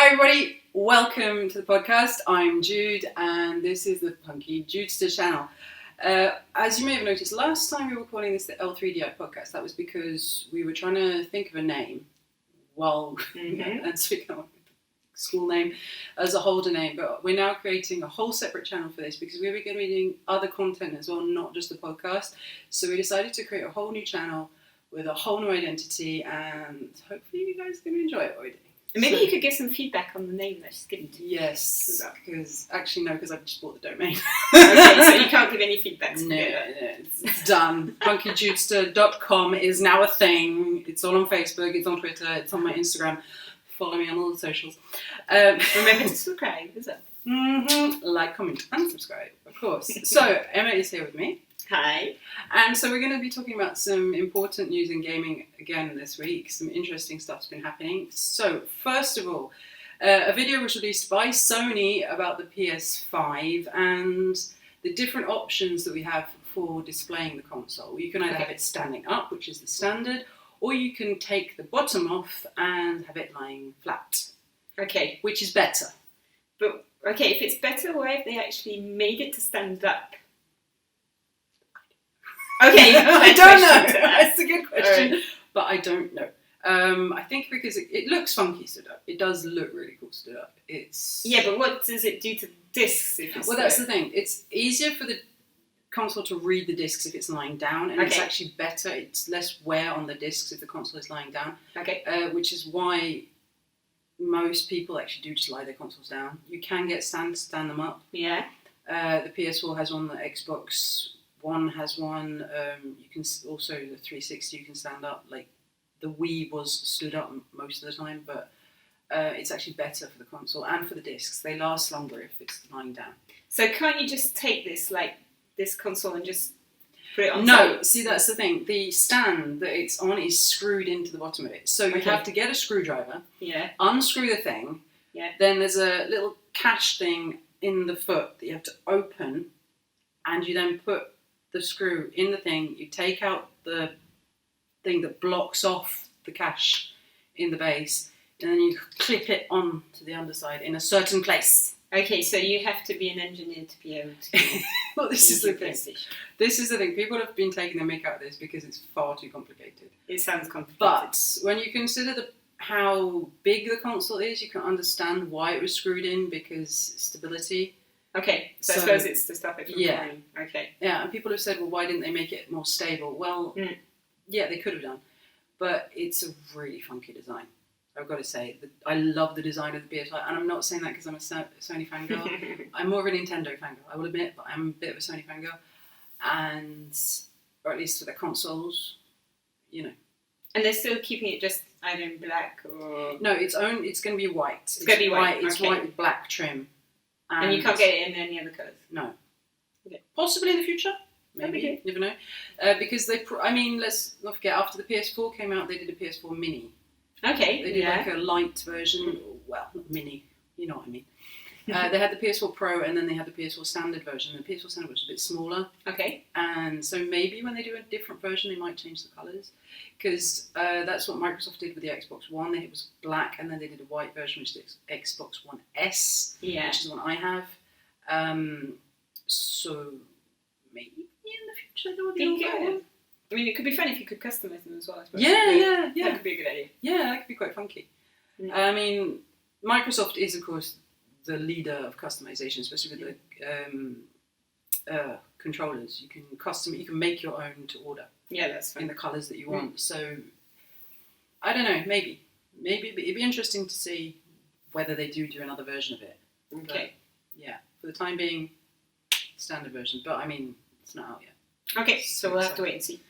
Hi everybody, welcome to the podcast. I'm Jude and this is the Punky Judester channel. As you may have noticed, last time we were calling this the L3DI podcast. That was because we were trying to think of a name while and so we came up with the school name as a holder name, but we're now creating a whole separate channel for this because we were going to be doing other content as well, not just the podcast. So we decided to create a whole new channel with a whole new identity and hopefully you guys are going to enjoy it already. Maybe you could give some feedback on the name that she's given to you. Yes, because I've just bought the domain. Okay, so you can't give any feedback. No, it's done. PunkyJudester.com is now a thing. It's all on Facebook, it's on Twitter, it's on my Instagram. Follow me on all the socials. Remember to subscribe as well. Like, comment, and subscribe, of course. So, Emma is here with me. Hi. And so we're going to be talking about some important news in gaming again this week. Some interesting stuff's been happening. So, first of all, a video was released by Sony about the PS5 and the different options that we have for displaying the console. You can either have it standing up, which is the standard, or you can take the bottom off and have it lying flat. Okay. Which is better. But, okay, if it's better, why have they actually made it to stand up? Okay, I don't know. That's a good question, right. But I don't know. I think because it looks funky stood up. It does look really cool stood up. Yeah, but what does it do to the discs? Well, that's the thing. It's easier for the console to read the discs if it's lying down, and it's actually better. It's less wear on the discs if the console is lying down. Okay. Which is why most people actually do just lie their consoles down. You can get stand them up. Yeah. The PS4 has one. The Xbox One has one. You can also the 360 you can stand up. Like the Wii was stood up most of the time, but it's actually better for the console and for the discs. They last longer if it's lying down. So can't you just take this console and just put it on? No, top? See that's the thing. The stand that it's on is screwed into the bottom of it. So you have to get a screwdriver. Yeah. Unscrew the thing. Yeah. Then there's a little cache thing in the foot that you have to open, and you then put the screw in the thing, you take out the thing that blocks off the cache in the base, and then you clip it on to the underside in a certain place. Okay, so you have to be an engineer to be able to. Well, this is the thing. This is the thing. People have been taking the mick out of this because it's far too complicated. It sounds complicated. But when you consider how big the console is, you can understand why it was screwed in, because stability. Okay, so I suppose it's to stop it from falling. Okay. Yeah, and people have said, well, why didn't they make it more stable? Well, yeah, they could have done. But it's a really funky design, I've got to say. I love the design of the PS5, and I'm not saying that because I'm a Sony fangirl. I'm more of a Nintendo fangirl, I will admit, but I'm a bit of a Sony fangirl. Or at least for the consoles, you know. And they're still keeping it just either in black or... No, it's going to be white. It's going to be white. It's white with black trim. And you can't get it in any other colours? No. Okay. Possibly in the future. Maybe. Okay. You never know. Because let's not forget, after the PS4 came out, they did a PS4 Mini. Okay. They did like a light version. Well, not mini. You know what I mean. They had the PS4 Pro and then they had the PS4 Standard version. The PS4 Standard was a bit smaller. Okay. And so maybe when they do a different version, they might change the colours. Because that's what Microsoft did with the Xbox One. It was black and then they did a white version, which is the Xbox One S, which is the one I have. So maybe in the future there will be one. I mean, it could be fun if you could customise them as well, I suppose. Yeah. That could be a good idea. Yeah, that could be quite funky. Yeah. I mean, Microsoft is, of course, the leader of customization, especially with the controllers. You can make your own to order. Yeah, that's fine. In the colours that you want. So, I don't know, maybe it'd be interesting to see whether they do another version of it. Okay. But, yeah, for the time being, standard version. But I mean, it's not out yet. Okay, so we'll have to wait and see.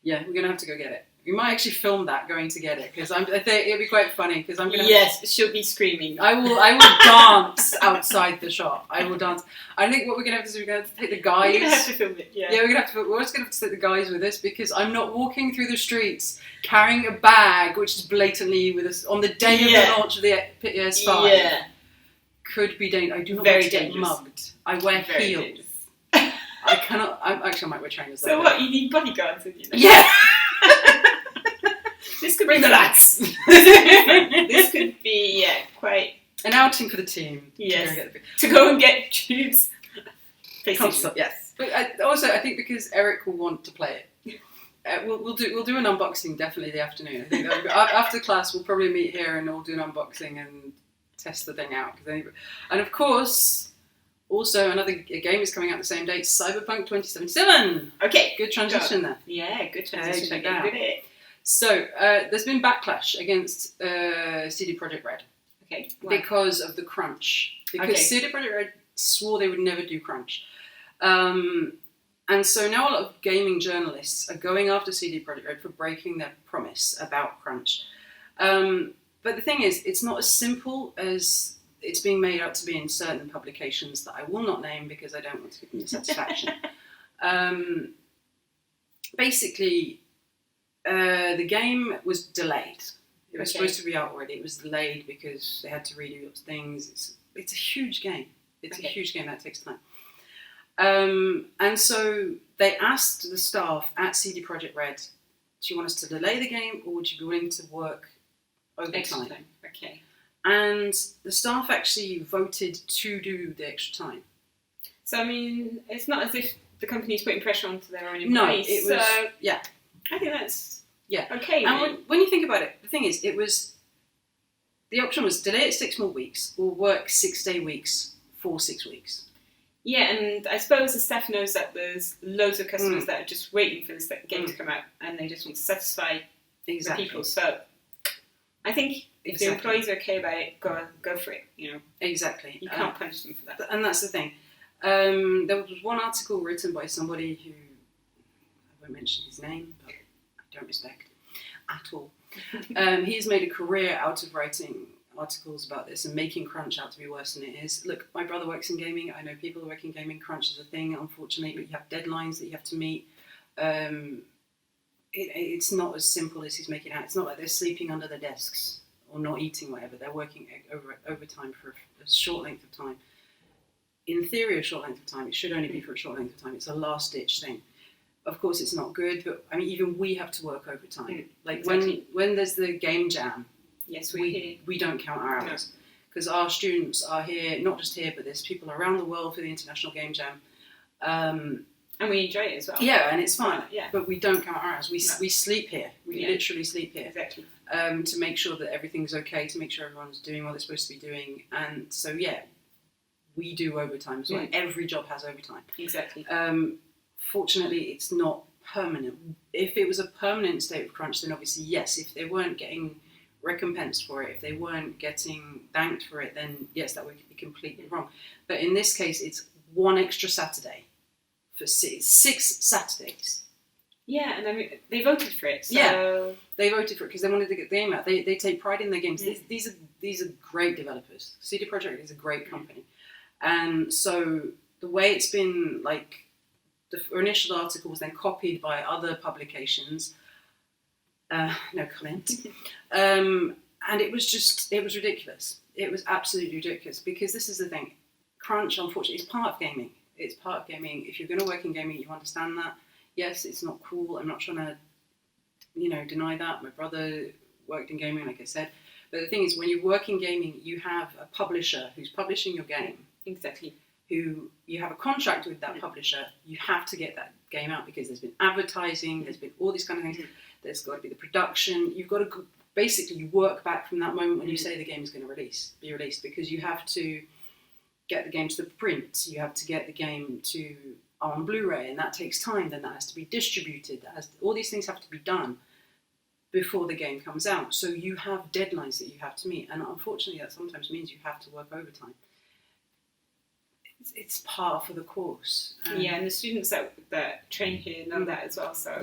Yeah, we're gonna have to go get it. We might actually film that going to get it because I think it'll be quite funny because I'm gonna. Yes, she'll be screaming. I will dance outside the shop. I will dance. I think what we're gonna have to do, we're gonna have to take the guys. We're gonna have to film it. Yeah. Yeah, we're just gonna have to take the guys with us because I'm not walking through the streets carrying a bag which is blatantly with us on the day of the launch of the PS5. Yeah. Could be dangerous. I do not Very want to get dangerous. mugged. I wear heels. Dangerous. I cannot. I might wear trainers. So what? You need bodyguards, you know? Yeah. This could Bring be the lads. This could be quite outing for the team. Yes. To go and get Jude's console. Yes. But I think because Eric will want to play it. We'll do an unboxing definitely the afternoon. I think after class we'll probably meet here and we'll do an unboxing and test the thing out. And of course, also another game is coming out the same date, Cyberpunk 2077. Okay, good transition there. Yeah, good transition. Check that out. So there's been backlash against CD Projekt Red. Okay. Wow. Because of the crunch. Because CD Projekt Red swore they would never do crunch. And so now a lot of gaming journalists are going after CD Projekt Red for breaking their promise about crunch. But the thing is, it's not as simple as it's being made out to be in certain publications that I will not name because I don't want to give them the satisfaction. Basically, the game was delayed. It was supposed to be out already. It was delayed because they had to redo lots of things. It's a huge game. It's a huge game that takes time. And so they asked the staff at CD Projekt Red, do you want us to delay the game or would you be willing to work overtime? Okay. And the staff actually voted to do the extra time. So, I mean, it's not as if the company's putting pressure onto their own employees. No, it was, I think that's okay. And when you think about it, the thing is, the option was delay it 6 more weeks or work 6-day weeks for 6 weeks. Yeah, and I suppose the staff knows that there's loads of customers that are just waiting for this game to come out and they just want to satisfy the people. So I think if the employees are okay about it, go for it, you know. Exactly. You can't punish them for that. And that's the thing. There was one article written by somebody who, I won't mention his name, but I don't respect at all. He's made a career out of writing articles about this and making crunch out to be worse than it is. Look, my brother works in gaming. I know people who work in gaming. Crunch is a thing, unfortunately, but you have deadlines that you have to meet. It's not as simple as he's making it out. It's not like they're sleeping under their desks or not eating, whatever. They're working overtime for a short length of time. In theory, a short length of time. It should only be for a short length of time. It's a last-ditch thing. Of course, it's not good, but I mean, even we have to work overtime. Like when there's the game jam, we don't count our hours because our students are here, not just here, but there's people around the world for the International Game Jam. And we enjoy it as well. Yeah, and it's fun. Yeah. But we don't count our hours. We sleep here. We literally sleep here. Exactly. To make sure that everything's okay, to make sure everyone's doing what they're supposed to be doing. And so, we do overtime as well. Every job has overtime. Exactly. Fortunately, it's not permanent. If it was a permanent state of crunch, then obviously, yes. If they weren't getting recompensed for it, if they weren't getting thanked for it, then yes, that would be completely wrong. But in this case, it's one extra Saturday for 6 Saturdays. Yeah, and I mean, they voted for it. So they voted for it because they wanted to get the game out. They take pride in their games. These are great developers. CD Projekt Red is a great company, and so the way it's been, like, the initial article was then copied by other publications. No comment. And it was ridiculous. It was absolutely ridiculous because this is the thing. Crunch, unfortunately, is part of gaming. It's part of gaming. If you're going to work in gaming, you understand that. Yes, it's not cool. I'm not trying to, deny that. My brother worked in gaming, like I said. But the thing is, when you work in gaming, you have a publisher who's publishing your game. Exactly. Who you have a contract with that publisher. You have to get that game out because there's been advertising, there's been all these kind of things. There's got to be the production. You've got to basically work back from that moment when you say the game is going to be released, because you have to get the game to the print. You have to get the game on Blu-ray, and that takes time. Then that has to be distributed. All these things have to be done before the game comes out. So you have deadlines that you have to meet, and unfortunately, that sometimes means you have to work overtime. It's par for the course. And the students that train here know that as well. So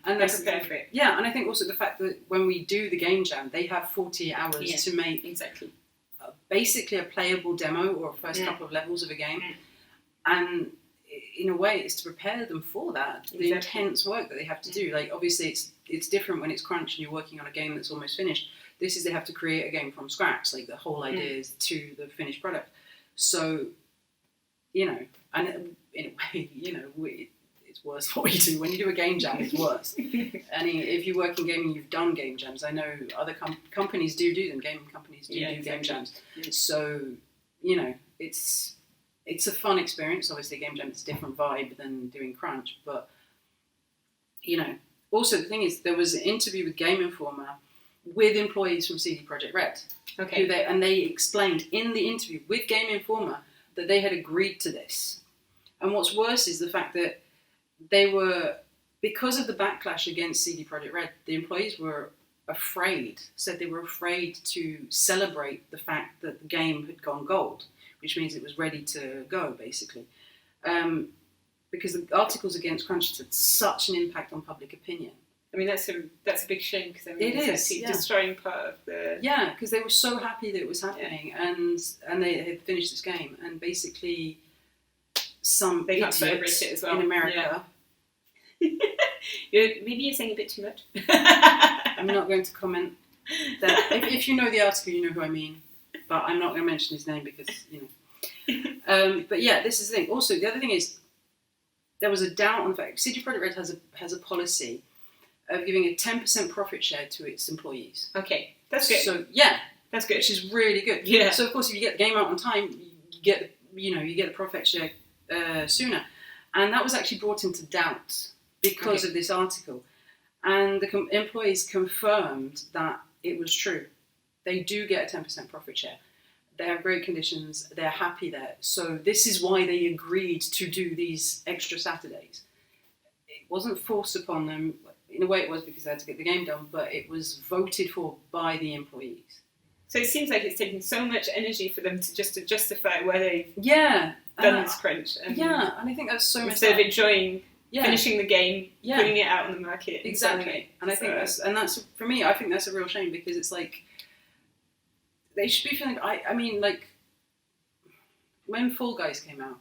and they're prepared for it. Yeah, and I think also the fact that when we do the game jam, they have 40 hours to make basically a playable demo or a first couple of levels of a game. And in a way, it's to prepare them for that, the intense work that they have to do. Like, obviously, it's different when it's crunch and you're working on a game that's almost finished. This is, they have to create a game from scratch. Like, the whole idea is to the finished product. So, and in a way, it's worse what we do. When you do a game jam, it's worse. And if you work in gaming, you've done game jams. I know other companies do them. Gaming companies do game jams. Yeah. So, you know, it's a fun experience. Obviously, game jam is a different vibe than doing Crunch. But, you know, also the thing is, there was an interview with Game Informer with employees from CD Projekt Red. Okay. And they explained in the interview with Game Informer that they had agreed to this. And what's worse is the fact that they were, because of the backlash against CD Projekt Red, the employees were said they were afraid to celebrate the fact that the game had gone gold, which means it was ready to go, basically. Because the articles against Crunch had such an impact on public opinion. I mean, that's a big shame, because I mean, it's destroying part of the... Yeah, because they were so happy that it was happening, and they had finished this game, and basically some they idiots celebrate it as well. In America... Maybe you're saying a bit too much. I'm not going to comment. That if you know the article, you know who I mean, but I'm not going to mention his name because, you know. But yeah, this is the thing. Also, the other thing is, there was a doubt on the fact CD Projekt Red has a policy of giving a 10% profit share to its employees. Okay, that's good. So yeah, that's good. Which is really good. Yeah. So of course, if you get the game out on time, you get the profit share sooner, and that was actually brought into doubt because of this article, and the employees confirmed that it was true. They do get a 10% profit share. They have great conditions. They're happy there. So this is why they agreed to do these extra Saturdays. It wasn't forced upon them. In a way it was, because they had to get the game done, but it was voted for by the employees. So it seems like it's taking so much energy for them to justify why they've done this crunch. And and I think that's so much. Instead of enjoying finishing the game, putting it out on the market. Exactly. And I think that's for me, I think that's a real shame, because it's like, they should be feeling, I mean, like, when Fall Guys came out,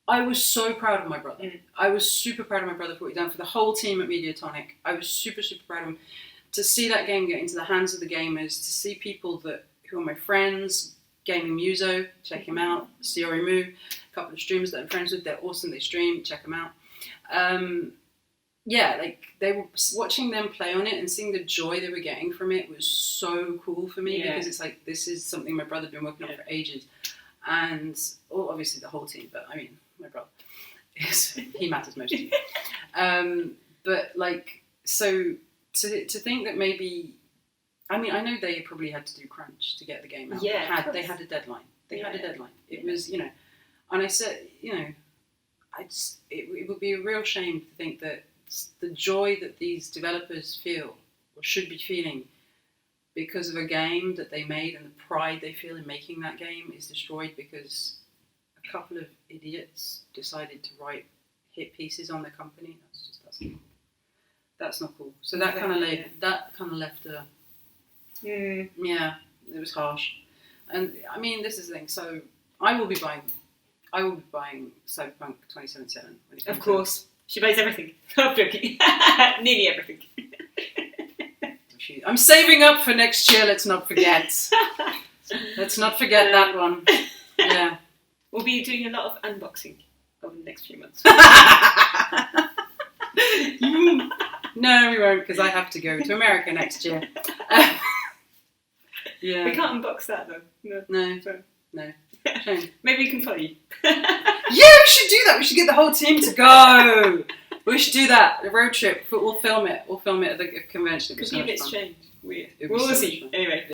I was so proud of my brother. I was super proud of my brother for what he'd done, for the whole team at Mediatonic. I was super, super proud of him. To see that game get into the hands of the gamers, to see people who are my friends, Gaming Muso, check him out, Siori Mu, a couple of streamers that I'm friends with, they're awesome, they stream, check them out. Like, they were watching them play on it and seeing the joy they were getting from it was so cool for me, because it's like, this is something my brother's been working on for ages. And obviously the whole team, but I mean, my brother, he matters most to me. But like, so to think that maybe, I mean, I know they probably had to do crunch to get the game out. Yeah, they had a deadline. Had a deadline. It was, you know, and I said, you know, it would be a real shame to think that the joy that these developers feel, or should be feeling, because of a game that they made, and the pride they feel in making that game, is destroyed because a couple of idiots decided to write hit pieces on their company. That's not cool. So that kind of left a it was harsh. And I mean, this is the thing. So I will be buying Cyberpunk 2077. Of course, she buys everything. I'm joking. Nearly everything. I'm saving up for next year. Let's not forget. Let's not forget that one. Yeah, we'll be doing a lot of unboxing over the next few months. No, we won't, because I have to go to America next year. Yeah, we can't unbox that though. No. Maybe we can follow you. Yeah, we should do that. We should get the whole team to go. We should do that. A road trip. We'll film it. We'll film it at the convention. Could be a bit strange. Weird. We'll see. Anyway.